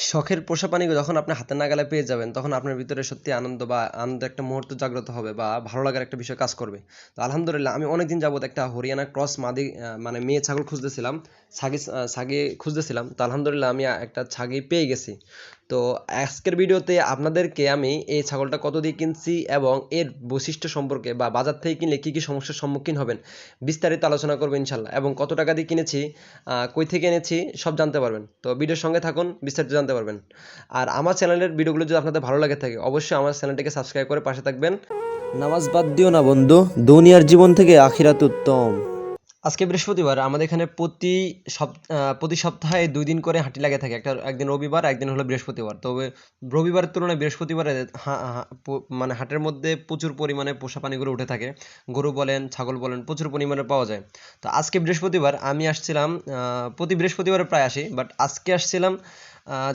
শখের পোষা প্রাণীকে যখন আপনি হাতের নাগালে পেয়ে যাবেন, তখন আপনার ভিতরে সত্যি আনন্দ বা আনন্দের একটা মুহূর্ত জাগ্রত হবে বা ভালো লাগার একটা বিষয় কাজ করবে। তো আলহামদুলিল্লাহ আমি অনেকদিন যাবত একটা হরিয়ানা ক্রস মাদি মানে মেয়ে ছাগল খুঁজতেছিলাম, ছাগি খুঁজতেছিলাম। তো আলহামদুলিল্লাহ আমি একটা ছাগি পেয়ে গেছি। তো আজকের ভিডিওতে আপনাদেরকে আমি এই ছাগলটা কত দিয়ে কিনছি এবং এর বৈশিষ্ট্য সম্পর্কে বা বাজার থেকে কিনলে কী কী সমস্যার সম্মুখীন হবেন বিস্তারিত আলোচনা করবো ইনশাল্লাহ, এবং কত টাকা দিয়ে কিনেছি, কই থেকে এনেছি সব জানতে পারবেন। তো ভিডিওর সঙ্গে থাকুন, বিস্তারিত জানতে পারবেন। আর আমার চ্যানেলের ভিডিওগুলো যদি আপনাদের ভালো লাগে থাকে, অবশ্যই আমার চ্যানেলটিকে সাবস্ক্রাইব করে পাশে থাকবেন। নামাজ বাদ দিও না বন্ধু, দুনিয়ার জীবন থেকে আখিরাত উত্তম। আজকে বৃহস্পতিবার, আমাদের এখানে প্রতি সপ্তাহে 2 দিন করে হাঁটি লাগে থাকে। একদিন রবিবার, একদিন হলো বৃহস্পতিবার। তবে রবিবারের তুলনায় বৃহস্পতিবারে মানে হাটের মধ্যে প্রচুর পরিমাণে পোষা প্রাণীগুলো উঠে থাকে। গরু বলেন, ছাগল বলেন, প্রচুর পরিমাণে পাওয়া যায়। তো আজকে বৃহস্পতিবার আমি আসছিলাম, প্রতি বৃহস্পতিবারে প্রায় আসি, বাট আজকে আসছিলাম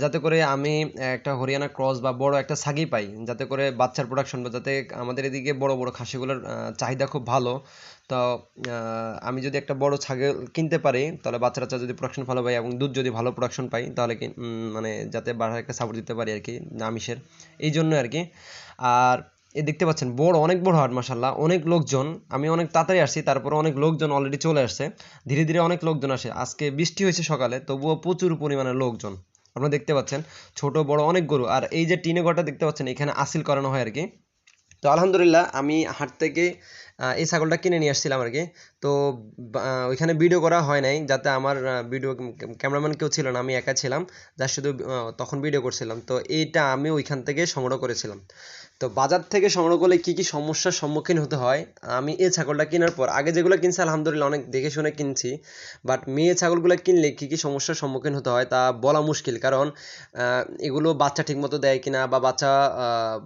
যাতে করে আমি একটা হরিয়ানা ক্রস বা বড় একটা ছাগি পাই, যাতে করে বাচ্চার প্রোডাকশন বা যাতে আমাদের এদিকে বড় বড় খাসিগুলোর চাহিদা খুব ভালো। তো আমি যদি একটা বড় ছাগল কিনতে পারি, তাহলে বাচ্চা টাচ্চা যদি প্রোডাকশন ভালো পাই এবং দুধ যদি ভালো প্রোডাকশন পাই, তাহলে কি মানে যাতে বাসাকে সাপোর্ট দিতে পারি আর কি, আমিষের, এই জন্য আর কি। আর এ দেখতে পাচ্ছেন অনেক বড় হাট, মাশাল্লাহ, অনেক লোকজন। আমি অনেক তাড়াতাড়ি আসছি, তারপরে অনেক লোকজন অলরেডি চলে আসছে। ধীরে ধীরে অনেক লোকজন আসে। আজকে বৃষ্টি হয়েছে সকালে, তবুও প্রচুর পরিমাণে লোকজন আপনারা দেখতে পাচ্ছেন। ছোট বড় অনেক গরু। আর এই যে টিনে ঘরটা দেখতে পাচ্ছেন, এখানে আসিল করানো হয় আর কি। তো আলহামদুলিল্লাহ আমি হাট থেকে এই ছাগলটা কিনে নিয়ে আসছিলাম আর কি। তো ওইখানে ভিডিও করা হয় নাই, যাতে আমার ভিডিও ক্যামেরাম্যান কেউ ছিল না, আমি একা ছিলাম, যার শুধু তখন ভিডিও করছিলাম। তো এইটা আমি ওইখান থেকে সংগ্রহ করেছিলাম। তো বাজার থেকে সংগ্রহ করলে কি কি সমস্যার সম্মুখীন হতে হয়, আমি এই ছাগলটা কেনার পর, আগে যেগুলো কিনছি আলহামদুলিল্লাহ অনেক দেখে শুনে কিনছি, বাট মেয়ে ছাগলগুলো কিনলে কি কি সমস্যার সম্মুখীন হতে হয় তা বলা মুশকিল। কারণ এগুলো বাচ্চা ঠিকমতো দেয় কিনা, বা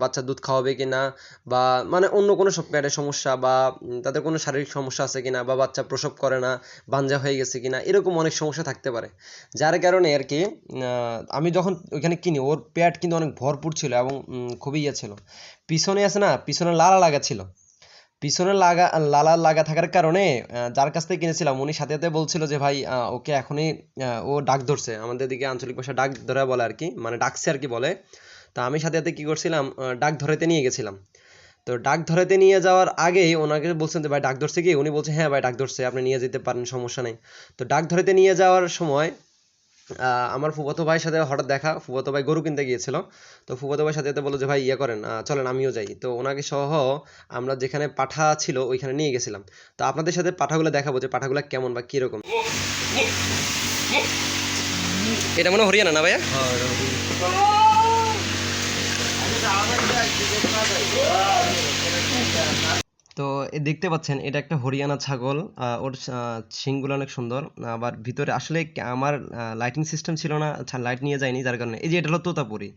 বাচ্চা দুধ খাওয়াবে কিনা, বা মানে অন্য কোনো সব পেটের সমস্যা, বা তাদের কোনো শারীরিক সমস্যা আছে কিনা, বা বাচ্চা প্রসব করে না, বাঞ্জা হয়ে গেছে কিনা, এরকম অনেক সমস্যা থাকতে পারে। যার কারণে আর কি আমি যখন ওইখানে কিনি, ওর পেট কিন্তু অনেক ভরপুর ছিল এবং খুবই ইয়ে ছিল। পিছনে আছে না, পিছনে লালা লাগা ছিল। পিছনে লালা লাগা থাকার কারণে যার কাছ থেকে কিনেছিলাম, উনি সাথে সাথে বলছিল যে ভাই ওকে এখনই ও ডাক ধরছে, আমাদের দিকে আঞ্চলিক ভাষা ডাক ধরা বলে আর কি, মানে ডাকছে আর কি বলে। তা আমি সাথে সাথে কি করছিলাম, ডাক ধরাতে নিয়ে গেছিলাম। তো ডাক ধরাতে নিয়ে যাওয়ার আগেই ওনাকে বলছেন যে ভাই ডাক ধরছে কি, উনি বলছে হ্যাঁ ভাই ডাক ধরছে, আপনি নিয়ে যেতে পারেন, সমস্যা নেই। তো ডাক ধরাতে নিয়ে যাওয়ার সময় আমার ফুফাতো ভাইয়ের সাথে হঠাৎ দেখা, ফুফাতো ভাই গরু কিনতে গিয়েছিল। তো ফুফাতো ভাইয়ের সাথে সাথে বললো যে ভাই ইয়ে করেন, চলেন আমিও যাই। তো ওনাকে সহ আমরা যেখানে পাঠা ছিল ওইখানে নিয়ে গেছিলাম। তো আপনাদের সাথে পাঠাগুলো দেখাবো যে পাঠাগুলো কেমন বা কিরকম। এটা মনে হয় হরিয়ানা না ভাইয়া? তো দেখতে পাচ্ছেন এটা একটা হরিয়ানা ছাগল। ওর শিংগুলো অনেক সুন্দর। আবার ভিতরে আসলে আমার লাইটিং সিস্টেম ছিল না, লাইট নিয়ে যায়নি, যার কারণে এই যে এটা হলো তোতাপুরি।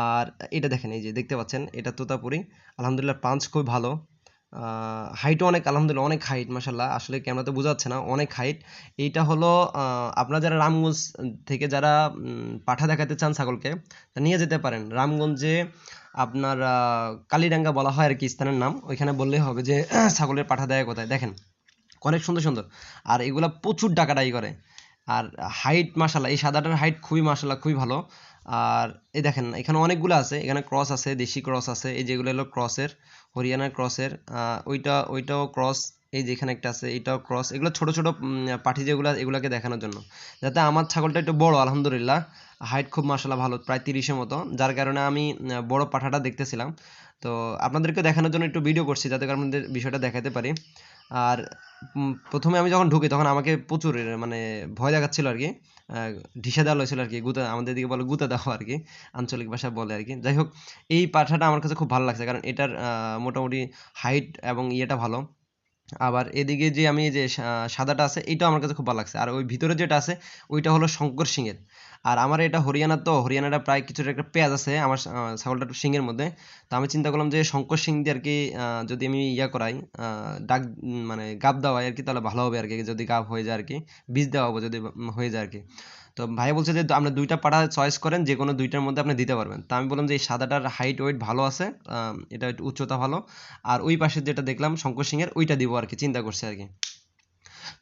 আর এটা দেখেন, এই যে দেখতে পাচ্ছেন এটা তোতাপুরি। আলহামদুলিল্লাহ পাঞ্চ খুব ভালো। হাইটও অনেক, আলহামদুলিল্লাহ অনেক হাইট, মাসাল্লাহ, আসলে ক্যামেরাতে বোঝা যাচ্ছে না, অনেক হাইট। এইটা হলো আপনারা যারা রামগঞ্জ থেকে যারা পাঠা দেখাতে চান ছাগলকে, তা নিয়ে যেতে পারেন রামগঞ্জে। আপনার কালীডাঙ্গা বলা হয় আর কি স্থানের নাম, ওইখানে বললেই হবে যে ছাগলের পাঠা দেয় কোথায়। দেখেন অনেক সুন্দর সুন্দর। আর এগুলা প্রচুর ডাকাডাকি করে। আর হাইট মাশাল্লাহ, এই সাদাটার হাইট খুবই মাশাল্লাহ খুবই ভালো। আর এই দেখেন এখানে অনেকগুলো আছে, এখানে ক্রস আছে, দেশি ক্রস আছে, এই যেগুলো হলো ক্রসের, হরিয়ানার ক্রসের। ওইটাও ক্রস। এই যে এখানে একটা আছে, এটাও ক্রস। এগুলো ছোট ছোট পাঠি যেগুলো, এগুলাকে দেখানোর জন্য, যাতে আমার ছাগলটা একটু বড়, আলহামদুলিল্লাহ হাইট খুব মাশাল্লাহ ভালো, প্রায় 30-এর মতো, যার কারণে আমি বড় পাঠাটা দেখতেছিলাম। তো আপনাদেরকে দেখানোর জন্য একটু ভিডিও করছি, যাতে করে আপনাদের বিষয়টা দেখাতে পারি। আর প্রথমে আমি যখন ঢুকি তখন আমাকে প্রচুর মানে ভয় দেখাচ্ছিল আর কি। ঢিসা দেওয়া হয়েছিল আর কি, গুতা, আমাদের দিকে বলে গুতা দেওয়া আর কি, আঞ্চলিক ভাষায় বলে আর কি। যাই হোক, এই পাঠাটা আমার কাছে খুব ভালো লাগছে, কারণ এটার মোটামুটি হাইট এবং ইয়েটা ভালো। আবার এদিকে যে আমি যে সাদাটা আছে, এইটাও আমার কাছে খুব ভালো লাগছে। আর ওই ভিতরে যেটা আছে, ওইটা হলো শঙ্কর সিংয়ের। আর আমার এটা হরিয়ানা, তো হরিয়ানাটা প্রায় কিছুটা একটা পেঁয়াজ আছে আমার ছাগলটার সিংয়ের মধ্যে। তো আমি চিন্তা করলাম যে শঙ্কর সিং দিয়ে আর কি যদি আমি ইয়া করাই, মানে গাব দেওয়াই আর কি, তাহলে ভালো হবে আর কি, যদি গাব হয়ে যায় আর কি, বীজ দেওয়া হবে যদি হয়ে যায় আর কি। তো ভাই বলছে যে আপনি দুইটা পাঠা চয়েস করেন, যে কোনো দুইটার মধ্যে আপনি দিতে পারবেন। তো আমি বললাম যে এই সাদাটার হাইট ওয়েট ভালো আছে, এটা একটু উচ্চতা ভালো। আর ওই পাশে যেটা দেখলাম শঙ্কর সিংয়ের, ওইটা দিব আর কি, চিন্তা করছে আর কি।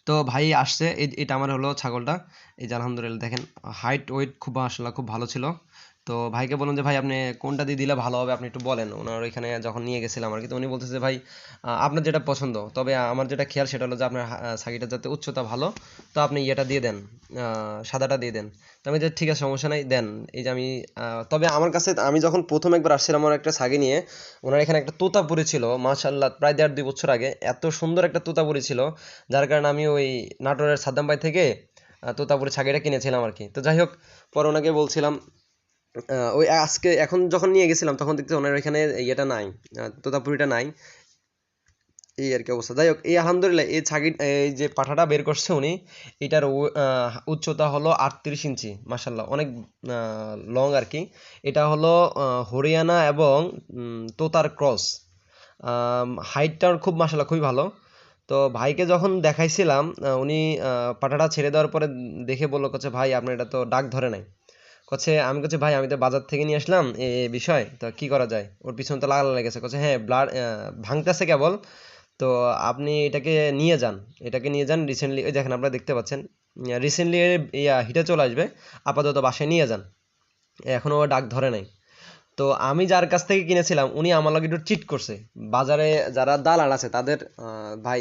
তো ভাই আসছে, এটা আমার হলো ছাগলটা। এই যে আলহামদুলিল্লাহ দেখেন, হাইট ওয়েট খুব মাশাআল্লাহ খুব ভালো ছিল। তো ভাইকে বললাম যে ভাই আপনি কোনটা দিয়ে দিলে ভালো হবে, আপনি একটু বলেন। ওনার ওইখানে যখন নিয়ে গেছিলাম আর কি, তো উনি বলতেছে যে ভাই আপনার যেটা পছন্দ, তবে আমার যেটা খেয়াল সেটা হলো যে আপনার ছাগিটা যাতে উচ্চতা ভালো, তো আপনি ইয়েটা দিয়ে দেন, সাদাটা দিয়ে দেন। তো আমি যে ঠিক আছে সমস্যা নাই দেন। এই যে আমি তবে আমার কাছে আমি যখন প্রথম একবার আসছিলাম আমার একটা ছাগি নিয়ে, ওনার এখানে একটা তোতাপুরি ছিল মাশাআল্লাহ, প্রায় ১.৫-২ বছর আগে এত সুন্দর একটা তোতাপুরি ছিল, যার কারণে আমি ওই নাটোরের সাদ্দাম ভাই থেকে তোতাপুরি ছাগিটা কিনেছিলাম আর কি। তো যাই হোক, পরে ওনাকে বলছিলাম, ওই আজকে এখন যখন নিয়ে গেছিলাম তখন দেখতে ওনার এখানে ইয়েটা নাই, তোতাপুরিটা নাই, এই আর কি অবস্থা। যাই হোক, এই আলহামদুলিল্লাহ এই ছাগি এই যে পাঠাটা বের করছে উনি, এটার উচ্চতা হলো ৩৮ ইঞ্চি, মাসাল্লাহ অনেক লং আর কি। এটা হলো হরিয়ানা এবং তোতার ক্রস। হাইটটা খুব মাসাল্লাহ খুবই ভালো। তো ভাইকে যখন দেখাইছিলাম উনি পাঠাটা ছেড়ে দেওয়ার পরে দেখে বললো, করছে ভাই আপনার এটা তো ডাক ধরে নাই। করছে, আমি করছি ভাই আমি তো বাজার থেকে নিয়ে আসলাম, এই বিষয় তো কি করা যায়, ওর পিছনে তো লাগা লেগেছে। করছে হ্যাঁ ব্লাড ভাঙতেছে কেবল, তো আপনি এটাকে নিয়ে যান, এটাকে নিয়ে যান রিসেন্টলি, ওই দেখেন আপনারা দেখতে পাচ্ছেন রিসেন্টলি হিটে চলে আসবে, আপাতত বাসায় নিয়ে যান, এখনো ডাক ধরে নাই। তো আমি যার কাছ থেকে কিনেছিলাম উনি আমার লগে একটু চিট করছে। বাজারে যারা দালাল আছে তাদের ভাই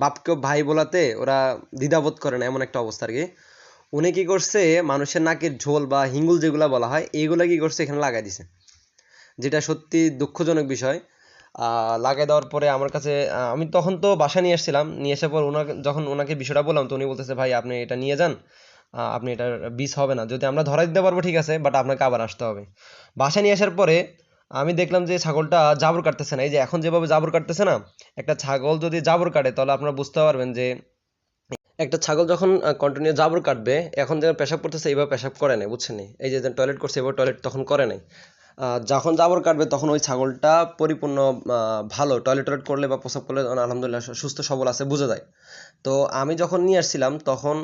বাপকেও ভাই বলাতে ওরা দ্বিধাবোধ করে না, এমন একটা অবস্থা আর কি। উনি কি করছে, মানুষের নাকের ঝোল বা হিঙ্গুল যেগুলা বলা হয় এইগুলা কি করছে এখানে লাগাই দিছে, যেটা সত্যি দুঃখজনক বিষয়। লাগাই দেওয়ার পরে আমার কাছে আমি তখন তো বাসা নিয়ে এসেছিলাম, নিয়ে আসার পর ওনাকে যখন ওনাকে বিষয়টা বললাম, তো উনি বলতেছে ভাই আপনি এটা নিয়ে যান, আপনি এটার বিষ হবে না, যদি আমরা ধরাই দিতে পারবো ঠিক আছে, বাট আপনাকে আবার আসতে হবে। বাসা নিয়ে আসার পরে আমি দেখলাম যে ছাগলটা জাবর কাটতেছে না। এই যে এখন যেভাবে জাবর কাটতেছে না, একটা ছাগল যদি জাবর কাটে তাহলে আপনারা বুঝতে পারবেন যে একটা ছাগল যখন কন্টিনিউ জাবর কাটবে, এখন যেমন পেশাব করতেছে এইভাবে পেশাব করে নাই, বুঝছেন নি? এই যে টয়লেট করছে এবার টয়লেট তখন করে নাই। যখন জাবর কাটবে তখন ওই ছাগলটা পরিপূর্ণ ভালো, টয়লেট টয়লেট করলে বা প্রসাব করলে আলহামদুলিল্লাহ সুস্থ সবল আছে বোঝা যায়। তো আমি যখন নিয়ে আসছিলাম তখন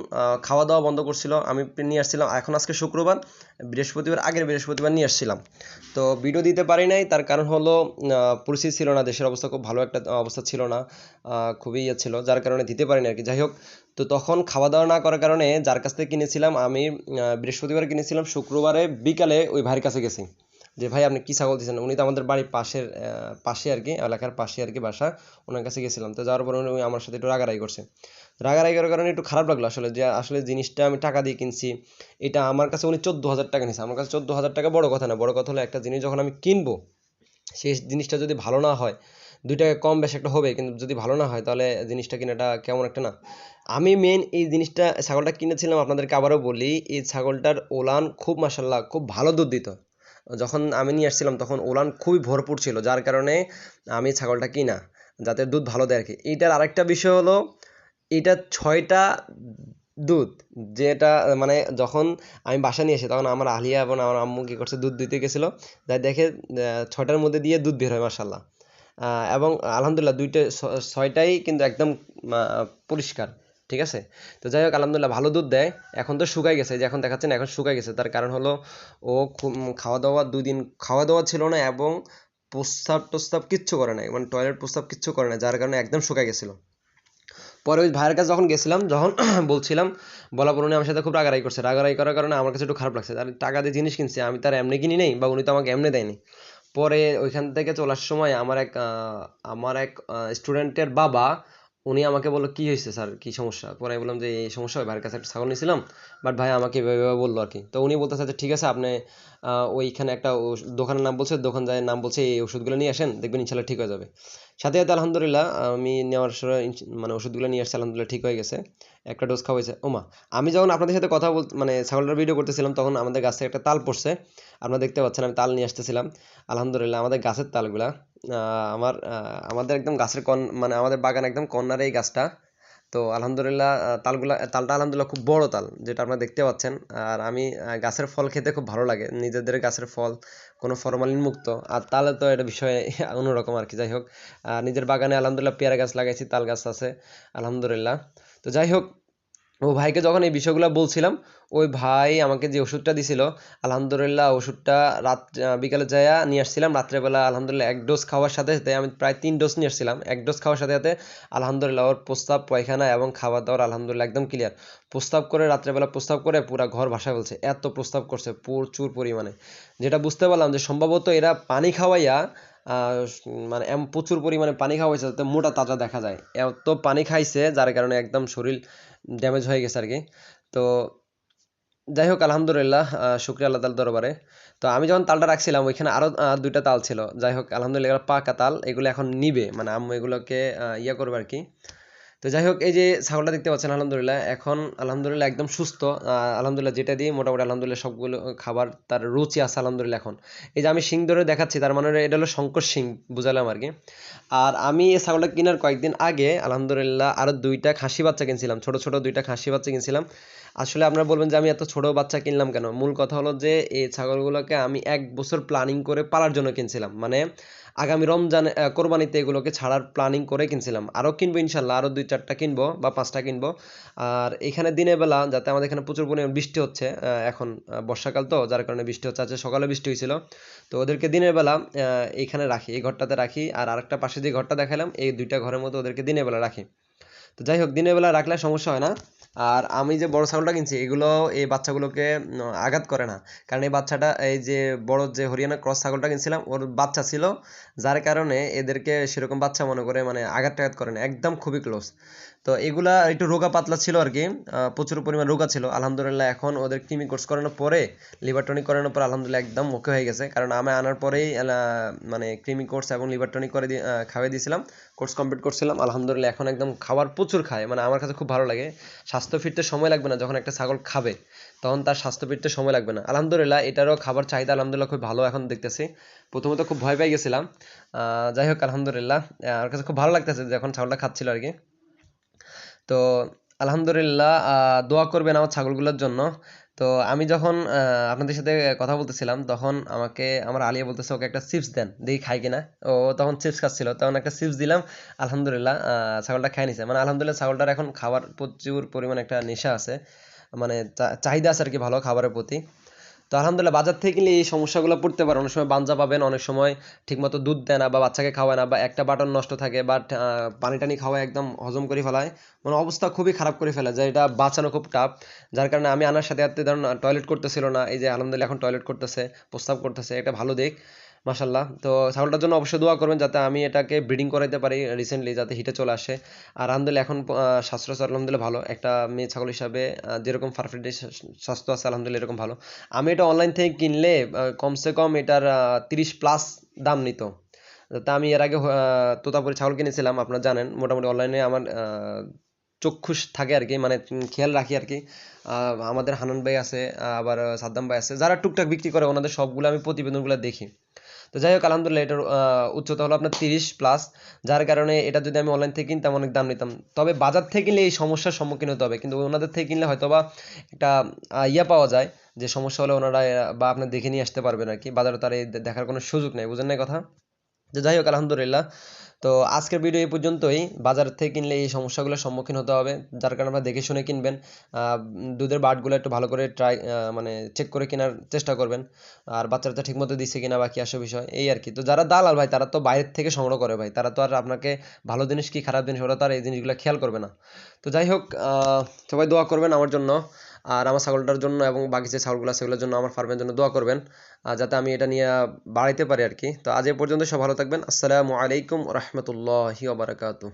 খাওয়া দাওয়া বন্ধ করছিল। আমি নিয়ে আসছিলাম, এখন আজকে শুক্রবার, বৃহস্পতিবার আগের বৃহস্পতিবার নিয়ে আসছিলাম। তো ভিডিও দিতে পারি নাই, তার কারণ হলো পরিস্থিতি ছিল না, দেশের অবস্থা খুব ভালো একটা অবস্থা ছিল না, খুবই ইয়ে ছিল, যার কারণে দিতে পারিনি আর কি। যাই হোক, তো তখন খাওয়া দাওয়া না করার কারণে যার কাছ থেকে কিনেছিলাম আমি, বৃহস্পতিবার কিনেছিলাম, শুক্রবারে বিকালে ওই ভাইয়ের কাছে গেছি যে ভাই আপনি কি ছাগল দিচ্ছেন। উনি তো আমাদের বাড়ির পাশের পাশে আর কি, এলাকার পাশে আর কি বাসা। ওনার কাছে গেছিলাম, তো যাওয়ার পর উনি আমার সাথে একটু রাগারাগি করছে। রাগারাগি করার কারণে একটু খারাপ লাগলো আসলে, যে আসলে জিনিসটা আমি টাকা দিয়ে কিনছি, এটা আমার কাছে উনি ১৪,০০০ টাকা নিয়েছে। আমার কাছে ১৪,০০০ টাকা বড় কথা না, বড় কথা হলো একটা জিনিস যখন আমি কিনবো, সেই জিনিসটা যদি ভালো না হয়, ২ টাকা কম বেশি একটা হবে, কিন্তু যদি ভালো না হয় তাহলে জিনিসটা কিনাটা কেমন একটা না। আমি মেন এই জিনিসটা ছাগলটা কিনেছিলাম, আপনাদেরকে আবারও বলি, এই ছাগলটার ওলান খুব মাসাল্লাহ খুব ভালো দুধ দিত। যখন আমি নিয়ে আসছিলাম তখন ওলান খুবই ভরপুর ছিল, যার কারণে আমি ছাগলটা কিনা, যাতে দুধ ভালো দেয় আর কি। এইটার আরেকটা বিষয় হলো, এটা ৬টা দুধ, যেটা মানে যখন আমি বাসা নিয়ে এসে তখন আমার আলিয়া এবং আমার আম্মু কি করছে, দুধ দিতে গেছিল, যাই দেখে ৬টার মধ্যে দিয়ে দুধ বের হয় মাসাল্লাহ। এবং আলহামদুলিল্লাহ ৬টাই কিন্তু একদম পরিষ্কার, ঠিক আছে। তো যাই হোক আলহামদুলিল্লাহ ভালো দুধ দেয়। এখন তো শুকাই গেছে, যে এখন দেখাচ্ছেন এখন শুকাই গেছে, তার কারণ হলো ও খাওয়া দাওয়া ২ দিন খাওয়া দাওয়া ছিল না, এবং প্রস্রাব টোস্রাব কিচ্ছু করে নাই, মানে টয়লেট প্রস্রাব কিচ্ছু করে নাই, যার কারণে একদম শুকাই গেছিল। পরে ওই ভাইয়ের কাছে যখন গেছিলাম, যখন বলছিলাম, বলার পর উনি আমার সাথে খুব রাগারাগি করছে। রাগারাগি করার কারণে আমার কাছে একটু খারাপ লাগছে, তার টাকা দিয়ে জিনিস কিনছি, আমি তার এমনি কিনি নেই, বা উনি তো আমাকে এমনি দেয়নি। পরে ওইখান থেকে চলার সময় আমার এক স্টুডেন্টের বাবা, উনি আমাকে বললো কি হয়েছে স্যার, কি সমস্যা। পরে আমি বললাম যে এই সমস্যা, ভাইয়ের কাছে একটা ছাগল নিয়েছিলাম, বাট ভাই আমাকে এভাবে এভাবে বললো আর কি। তো উনি বলতেছে যে ঠিক আছে আপনি ওইখানে একটা দোকানের নাম বলছে, দোকান যায় নাম বলছে, এই ওষুধগুলো নিয়ে আসেন, দেখবেন ইনশাল্লাহ ঠিক হয়ে যাবে। সাথে সাথে আলহামদুলিল্লাহ আমি নেওয়ার সময় মানে ওষুধগুলো নিয়ে আসছি, আলহামদুলিল্লাহ ঠিক হয়ে গেছে। একটা ডোজ খাওয়াইছে। ওমা, আমি যখন আপনাদের সাথে কথা মানে ছাগলটার ভিডিও করতেছিলাম, তখন আমাদের গাছ থেকে একটা তাল পড়ছে, আপনারা দেখতে পাচ্ছেন, আমি তাল নিয়ে আসতেছিলাম। আলহামদুলিল্লাহ আমাদের গাছের তালগুলা, আমাদের একদম গাছের মানে আমাদের বাগান একদম কর্নারে এই গাছটা। তো আলহামদুলিল্লাহ তালটা আলহামদুলিল্লাহ খুব বড় তাল, যেটা আপনারা দেখতে পাচ্ছেন। আর আমি গাছের ফল খেতে খুব ভালো লাগে, নিজেদের গাছের ফল, কোনো ফরমালিন মুক্ত। আর তালে তো এটা বিষয়ে অন্যরকম আর কি। যাই হোক, নিজের বাগানে আলহামদুলিল্লাহ পেয়ারা গাছ লাগাইছি, তাল গাছ আছে আলহামদুলিল্লাহ। তো যাই হোক, ও ভাইকে যখন এই বিষয়গুলো বলছিলাম, ওই ভাই আমাকে যে ওষুধটা দিছিল, আলহামদুলিল্লাহ ওষুধটা বিকালে যায়া নিয়ে আসছিলাম, রাত্রেবেলা আলহামদুলিল্লাহ 1 ডোজ খাওয়ার সাথে সাথে আমি প্রায় 3 ডোজ নিয়ে আসছিলাম। 1 ডোজ খাওয়ার সাথে সাথে আলহামদুলিল্লাহ ওর প্রস্রাব, পায়খানা এবং খাওয়া দাওয়ার আলহামদুলিল্লাহ একদম ক্লিয়ার। প্রস্রাব করে রাত্রেবেলা প্রস্রাব করে পুরা ঘর ভাসায় ফেলছে, এত প্রস্রাব করছে প্রচুর পরিমাণে। যেটা বুঝতে পারলাম যে সম্ভবত এরা পানি খাওয়াইয়া মানে প্রচুর পরিমাণে পানি খাওয়াইছে যাতে মোটা তাজা দেখা যায়, এত পানি খাইছে যার কারণে একদম শরীর ড্যামেজ হয়ে গেছে আর কি। তো যাই হোক আলহামদুলিল্লাহ, শুক্রিয়া আল্লাহ তাআলার দরবারে। তো আমি যখন তালটা রাখছিলাম ওইখানে আরো 2টা তাল ছিল। যাই হোক আলহামদুলিল্লাহ এগুলো পাকা তাল, এগুলো এখন নিবে, মানে আম্মু এগুলোকে ইয়া করবে আর কি। তো যাই হোক এই যে ছাগলটা দেখতে পাচ্ছেন আলহামদুলিল্লাহ এখন আলহামদুলিল্লাহ একদম সুস্থ। আলহামদুলিল্লাহ যেটা দিয়ে মোটামুটি আলহামদুলিল্লাহ সবগুলো খাবার তার রুচি আছে আলহামদুলিল্লাহ এখন। এই যে আমি শিং ধরে দেখাচ্ছি, তার মানে এটা হলো শঙ্কর শিং, বুঝালাম আর কি। আর আমি এই ছাগলটা কেনার কয়েকদিন আগে আলহামদুলিল্লাহ আরো 2টা খাসি বাচ্চা কিনছিলাম, ছোট ছোট 2টা খাসি বাচ্চা কিনছিলাম। আসলে আপনারা বলবেন যে আমি এত ছোট বাচ্চা কিনলাম কেন, মূল কথা হলো যে এই ছাগলগুলোকে আমি 1 বছর প্ল্যানিং করে পালার জন্য কিনছিলাম, মানে আগামী রমজান কোরবানিতে এগুলোকে ছাড়ার প্ল্যানিং করে কিনছিলাম। আরও কিনবো ইনশাল্লাহ, আরও 2-4টা কিনবো বা 5টা কিনবো। আর এখানে দিনের বেলা যাতে আমাদের এখানে প্রচুর পরিমাণ বৃষ্টি হচ্ছে, এখন বর্ষাকাল তো যার কারণে বৃষ্টি হচ্ছে, আজকে সকালে বৃষ্টি হয়েছিল। তো ওদেরকে দিনের বেলা এইখানে রাখি, এই ঘরটাতে রাখি, আর আরেকটা পাশে যে ঘরটা দেখালাম এই 2টা ঘরের মধ্যে ওদেরকে দিনের বেলা রাখি। তো যাই হোক দিনের বেলা রাখলে সমস্যা হয় না। আর আমি যে বড় ছাগলটা কিনছি এগুলো এই বাচ্চাগুলোকে আঘাত করে না, কারণ এই বাচ্চাটা এই যে বড় যে হরিয়ানা ক্রস ছাগলটা কিনছিলাম ওর বাচ্চা ছিল, যার কারণে এদেরকে সেরকম বাচ্চা মনে করে মানে আঘাত টাঘাত করে না, একদম খুবই ক্লোজ। তো এগুলা একটু রোগা পাতলা ছিল আর কি, প্রচুর পরিমাণ রোগা ছিল। আলহামদুলিল্লাহ এখন ওদের কৃমি কোর্স করানোর পরে, লিভার টনিক করানোর পর আলহামদুলিল্লাহ একদম ওকে হয়ে গেছে, কারণ আমি আনার পরেই মানে কৃমি কোর্স এবং লিভার টনিক করে খাওয়াই দিয়েছিলাম, কোর্স কমপ্লিট করছিলাম। আলহামদুলিল্লাহ এখন একদম খাবার প্রচুর খায়, মানে আমার কাছে খুব ভালো লাগে। স্বাস্থ্য ফিরতে সময় লাগবে না, যখন একটা ছাগল খাবে তখন তার স্বাস্থ্য ফিরতে সময় লাগবে না। আলহামদুলিল্লাহ এটারও খাবার চাহিদা আলহামদুলিল্লাহ খুব ভালো এখন দেখতেছি। প্রথমত খুব ভয় পেয়ে গেছিলাম, যাই হোক আলহামদুলিল্লাহ আমার কাছে খুব ভালো লাগতেছে যখন ছাগলটা খাচ্ছিল আর কি। তো আলহামদুলিল্লাহ দোয়া করবেন আমার ছাগলগুলোর জন্য। তো আমি যখন আপনাদের সাথে কথা বলতেছিলাম তখন আমাকে আমার আলিয়া বলতেছে ওকে একটা চিপস দেন, দেখি খাই কিনা। ও তখন চিপস খাচ্ছিল, তখন একটা চিপস দিলাম, আলহামদুলিল্লাহ ছাগলটা খাই নিছে। মানে আলহামদুলিল্লাহ ছাগলটার এখন খাবার প্রচুর পরিমাণে একটা নেশা আছে, মানে চাহিদা আছে আর কি ভালো খাবারের প্রতি। তো আলহামদুলিল্লাহ বাজার থেকে কিনলে এই সমস্যাগুলো পড়তে পারে, অনেক সময় বানজা পাবেন, অনেক সময় ঠিকমতো দুধ দেয় না বা বাচ্চাকে খাওয়ায় না, বা একটা বাটন নষ্ট থাকে, বা পানি টানি খাওয়ায় একদম হজম করে ফেলায়, মানে অবস্থা খুবই খারাপ করে ফেলে, যে এটা বাঁচানো খুব টাফ। যার কারণে আমি আনার সাথে সাথে ধরুন টয়লেট করতেছিল না, এই যে আলহামদুলিল্লাহ এখন টয়লেট করতেছে, প্রস্রাব করতেছে, এটা ভালো দিক মাশাল্লাহ। তো ছাগলটার জন্য অবশ্যই দোয়া করবেন যাতে আমি এটাকে ব্রিডিং করাইতে পারি রিসেন্টলি, যাতে হিটে চলে আসে। আর আলহামদুলিল্লাহ এখন স্বাস্থ্য আলহামদুলিল্লাহ ভালো, একটা মেয়ে ছাগল হিসাবে যেরকম পারফেক্ট স্বাস্থ্য আছে আলহামদুলিল্লাহ এরকম ভালো। আমি এটা অনলাইন থেকে কিনলে কমসে কম এটার 30+ দাম নিত। তা আমি এর আগে তোতাপুরি ছাগল কিনেছিলাম, আপনারা জানেন, মোটামুটি অনলাইনে আমার চক্ষুষ থাকে আর কি, মানে খেয়াল রাখি আর কি। আমাদের হানান ভাই আছে, আবার সাদ্দাম ভাই আছে, যারা টুকটাক বিক্রি করে ওনাদের সবগুলো আমি প্রতিবেদনগুলো দেখি। তো যাই হোক আলহামদুলিল্লাহ এটার উচ্চতা হলো আপনার 30+, যার কারণে এটা যদি আমি অনলাইন থেকে কিনতাম অনেক দাম নিতাম। তবে বাজার থেকে কিনলে এই সমস্যার সম্মুখীন হতে হবে, কিন্তু ওনাদের থেকে কিনলে হয়তোবা একটা ইয়া পাওয়া যায়, যে সমস্যা হলে ওনারা বা আপনার দেখে নিয়ে আসতে পারবেন আর কি, বাজারে তার এই দেখার কোনো সুযোগ নেই, বুঝেন না কথা। তো যাই হোক আলহামদুলিল্লাহ, তো আজকের ভিডিও এই পর্যন্তই। বাজার থেকে কিনলে এই সমস্যাগুলোর সম্মুখীন হতে হবে, যার কারণে আপনারা দেখে শুনে কিনবেন। দুধের বাটগুলো একটু ভালো করে মানে চেক করে কেনার চেষ্টা করবেন, আর বাচ্চাটা ঠিক মতো দিচ্ছে কিনা বাকি আসে বিষয় এই আর কি। তো যারা দালাল ভাই তারা তো বাইরের থেকে সংগ্রহ করে ভাই, তারা তো আর আপনাকে ভালো জিনিস কি খারাপ জিনিস ওরা তো আর এই জিনিসগুলো খেয়াল করবে না। তো যাই হোক সবাই দোয়া করবেন আমার জন্য, আর আমার ছাগলটার জন্য এবং বাকি যে ছাগলগুলো সেগুলোর জন্য, আমার ফার্মের জন্য দোয়া করবেন, যাতে আমি এটা নিয়ে বাড়াইতে পারি আর কি। তো আজ এ পর্যন্ত, সব ভালো থাকবেন। আসসালামু আলাইকুম রহমতুল্লাহি ওয়া বারাকাতুহু।